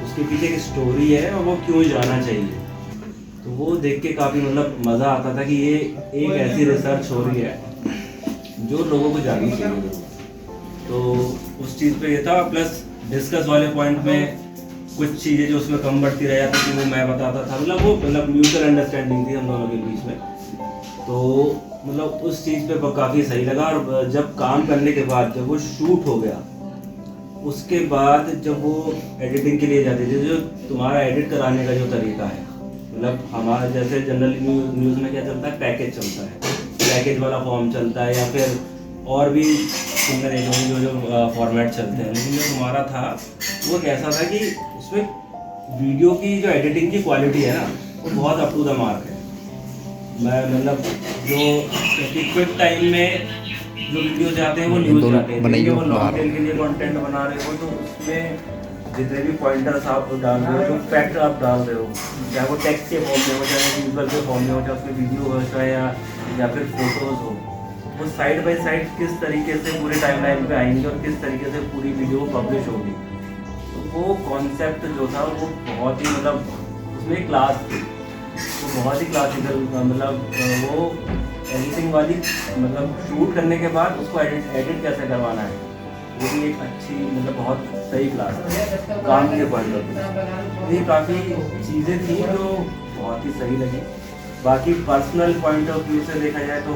उसके पीछे एक स्टोरी है और वो क्यों जाना चाहिए। तो वो देख के काफ़ी मतलब मज़ा आता था कि ये एक ऐसी रिसर्च हो रही है जो लोगों को जाननी चाहिए। तो उस चीज़ पे ये था। प्लस डिस्कस वाले पॉइंट में कुछ चीज़ें जो उसमें कम बढ़ती रह जाती थी वो मैं बताता था, मतलब वो मतलब म्यूचुअल अंडरस्टैंडिंग थी हम दोनों के बीच में। तो मतलब उस चीज़ पे काफ़ी सही लगा। और जब काम करने के बाद जब वो शूट हो गया, उसके बाद जब वो एडिटिंग के लिए जाते थे, जो तुम्हारा एडिट कराने का जो तरीका है, मतलब हमारा जैसे जनरली न्यूज़ में क्या चलता है, पैकेज चलता है, पैकेज वाला फॉर्म चलता है, या फिर और भी तुमने देखे होंगे जो फॉर्मेट चलते हैं। लेकिन जो तुम्हारा था वो कैसा था कि उसमें वीडियो की जो एडिटिंग की क्वालिटी है ना वो बहुत अप टू द मार्क है। मैं मतलब जो क्विक टाइम में जो वीडियो जाते हैं वो न्यूज़ जाते हैं, क्योंकि वो लॉन्ग टेल के लिए कंटेंट बना रहे हो तो उसमें जितने भी पॉइंटर्स आप डाल रहे हो, जो फैक्ट आप डाल रहे हो, चाहे वो टेक्स्ट के फॉर्म में हो, चाहे विजुअल के फॉर्म में हो, चाहे उसमें वीडियो हो, चाहे या फिर फोटोज़ हो, वो साइड बाय साइड किस तरीके से पूरे टाइमलाइन पे आएंगे और किस तरीके से पूरी वीडियो पब्लिश होगी। तो वो कॉन्सेप्ट जो था वो बहुत ही मतलब उसमें क्लास थी, वो बहुत ही क्लासिकल, मतलब वो एडिटिंग वाली, मतलब शूट करने के बाद उसको एडिट कैसे करवाना है वो भी एक अच्छी मतलब बहुत सही क्लास है काम के पॉइंट ऑफ व्यू। ये काफ़ी चीज़ें थी जो बहुत ही सही लगी। बाकी पर्सनल पॉइंट ऑफ व्यू से देखा जाए तो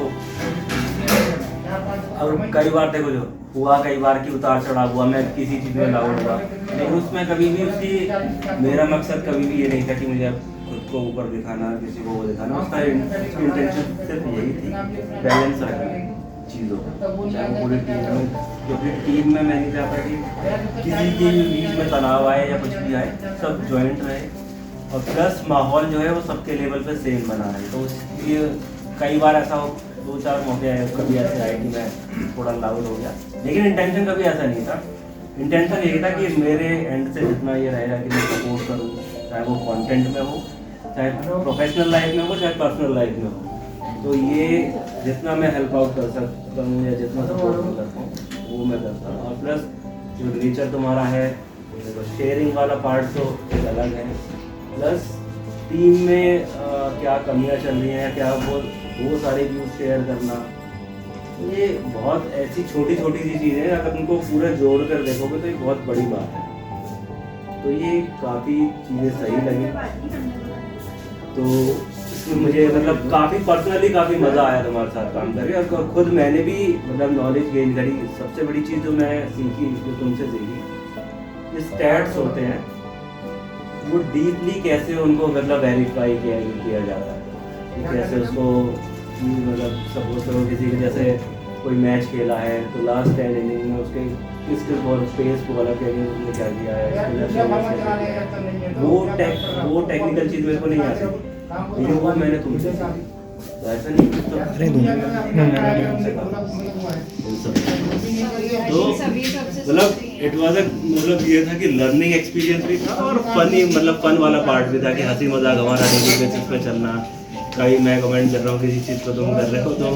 और कई बार देखो जो हुआ, कई बार की उतार चढ़ाव हुआ, मैं किसी चीज़ में लाउड हुआ, लेकिन उसमें कभी भी उसकी मेरा मकसद कभी भी ये नहीं था कि मुझे खुद को ऊपर दिखाना, किसी को वो दिखाना। उसका इंटेंशन सिर्फ यही थी बैलेंस रखना चीज़ों को, चाहे वो पूरी टीम में, क्योंकि टीम में मैं नहीं चाहता कि किसी के बीच में तनाव आए या कुछ भी आए, सब जॉइंट रहे और प्लस माहौल जो है वो सबके लेवल पे सेम बना रहे। तो इसलिए कई बार ऐसा हो, 2-4 मौके आए, कभी ऐसे आए कि मैं थोड़ा लाउड हो गया, लेकिन इंटेंशन कभी ऐसा नहीं था। इंटेंशन यही था कि मेरे एंड से जितना ये रहेगा कि मैं सपोर्ट करूँ, चाहे वो कंटेंट में हो, चाहे प्रोफेशनल लाइफ में हो, चाहे पर्सनल लाइफ में हो। तो ये जितना मैं हेल्प आउट कर सकता हूँ या जितना सपोर्ट मैं करता हूँ वो मैं करता हूँ। और प्लस जो नेचर तुम्हारा है देखो शेयरिंग वाला पार्ट तो एक अलग है, प्लस टीम में क्या कमियां चल रही हैं, क्या वो सारे व्यूज शेयर करना, तो ये बहुत ऐसी छोटी छोटी सी चीज़ें हैं, अगर उनको पूरा जोड़ कर देखोगे तो ये बहुत बड़ी बात है। तो ये काफ़ी चीज़ें सही लगी, तो इसमें मुझे मतलब काफ़ी पर्सनली काफ़ी मज़ा आया तुम्हारे साथ काम करके, और खुद मैंने भी मतलब नॉलेज गेन करी। सबसे बड़ी चीज़ जो मैं सीखी, जो तुमसे सीखी, ये स्टैट्स होते हैं वो डीपली कैसे उनको मतलब वेरीफाई किया जाता है, कैसे उसको मतलब सपोज करो किसी के जैसे कोई मैच खेला है तो लास्ट 10 इनिंग में उसके किस बॉल स्पेस को वाला क्या उसने क्या किया है, वो टेक्निकल चीज़ मेरे को नहीं आती, लेकिन वो मैंने तुमसे सीखी। तो ऐसा नहीं कि तो मतलब इट वाज मतलब ये था कि लर्निंग एक्सपीरियंस भी था और फनी मतलब फन वाला पार्ट भी था कि हंसी मजाक हमारा डेली बेसिस पे चलना। कहीं मैं कमेंट कर रहा हूँ किसी चीज़ को तुम कर रहे हो, तो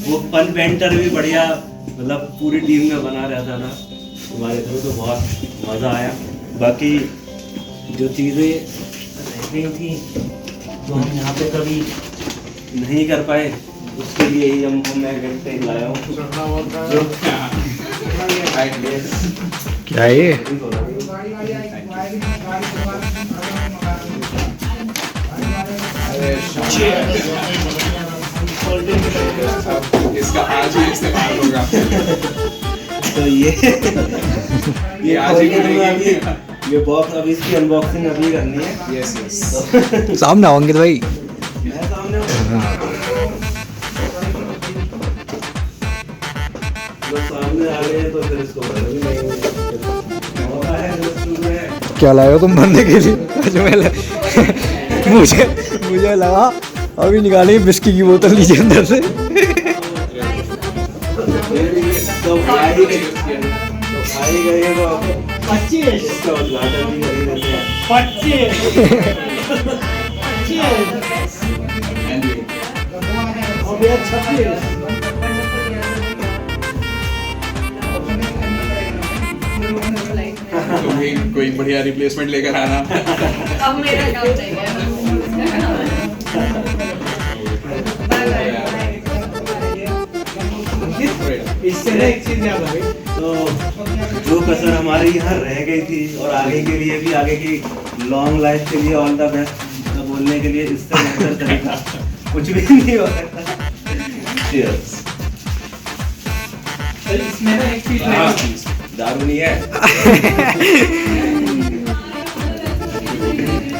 वो फन बेंटर भी बढ़िया मतलब पूरी टीम में बना रहता था तुम्हारे थ्रू, तो बहुत मज़ा आया। बाकी जो चीज़ें रह गई थी जो हम यहाँ पे कभी नहीं कर पाए, उसके लिए ही मैं कहते ही लाया हूँ जो क्या है ये? इसका आज ही इस्तेमाल होगा। तो ये आज ही अभी ये बॉक्स अभी इसकी अनबॉक्सिंग अभी करनी है। यस यस सामने आओ अंकित भाई। मैं सामने सामने आ गए तो फिर इसको क्या लाए हो तुम बनने के लिए? मुझे लगा अभी निकालेंगे विस्की की बोतल, लीजिए अंदर से। तो आई गए तो 25 का उद्घाटन भी कर देते हैं। 26 कोई बढ़िया रिप्लेसमेंट लेकर आना। अब मेरा काम नहीं है। इससे ना एक चीज याद आ गई, तो जो कसर हमारी यहाँ रह गई थी और आगे के लिए भी, आगे की लॉन्ग लाइफ के लिए ऑल द बेस्ट बोलने के लिए इससे बेहतर तरीका कुछ भी नहीं हो सकता। Cheers। इसमें ना एक चीज दारू नहीं है।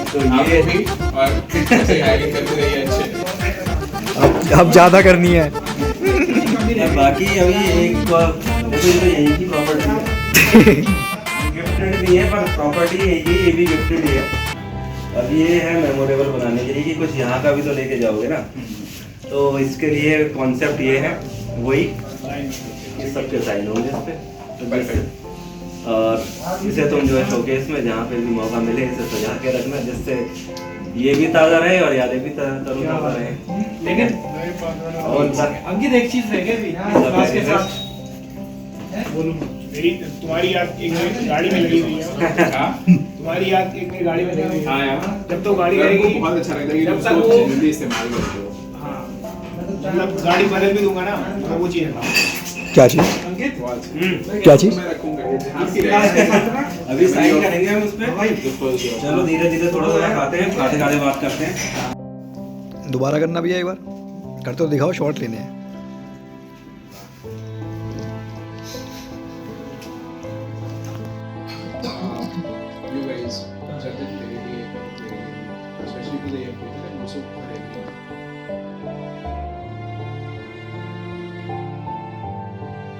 तो ये भी और ऐसे हायरिंग करते रहिए अच्छे। अब ज्यादा करनी है। बाकी अभी एक तो यही की प्रॉपर्टी है, गिफ्टेड भी है पर प्रॉपर्टी ये भी गिफ्टेड ही है। अब ये है मेमोरेबल बनाने के लिए कि कुछ यहाँ का भी तो लेके जाओगे ना, तो इसके लिए कॉन्सेप्ट ये है वही ये सबके साइन होंगे इस पे, और इसे तुम जो है शोकेस में जहाँ पे भी मौका मिले इसे सजा के रखना, जिससे ये भी ताज़ा रहे और यादें भी तरोताज़ा रहे। लेकिन अंकित एक चीज रह गई क्लास के साथ बोलूं, मेरी तुम्हारी याद एक गाड़ी में लगी हुई है। तुम्हारी याद एक मेरी गाड़ी में लगी हुई है। हाँ यार, जब तो गाड़ी रहेगी बहुत अच्छा लगता है कि जब उसको तक वो जल्दी इस्तेमाल करते हो। हाँ मतलब गाड़ी बदल भी दूंगा ना, तो वो चीज है। क्या चीज? अंकित क्या चीज? मैं रखूंगा अभी साइन करेंगे हम उस पे। चलो धीरे धीरे थोड़ा थोड़ा खाते हैं, खाते खाते बात करते हैं। दोबारा करना भी है एक बार, करते हो दिखाओ, शॉर्ट लेने हैं।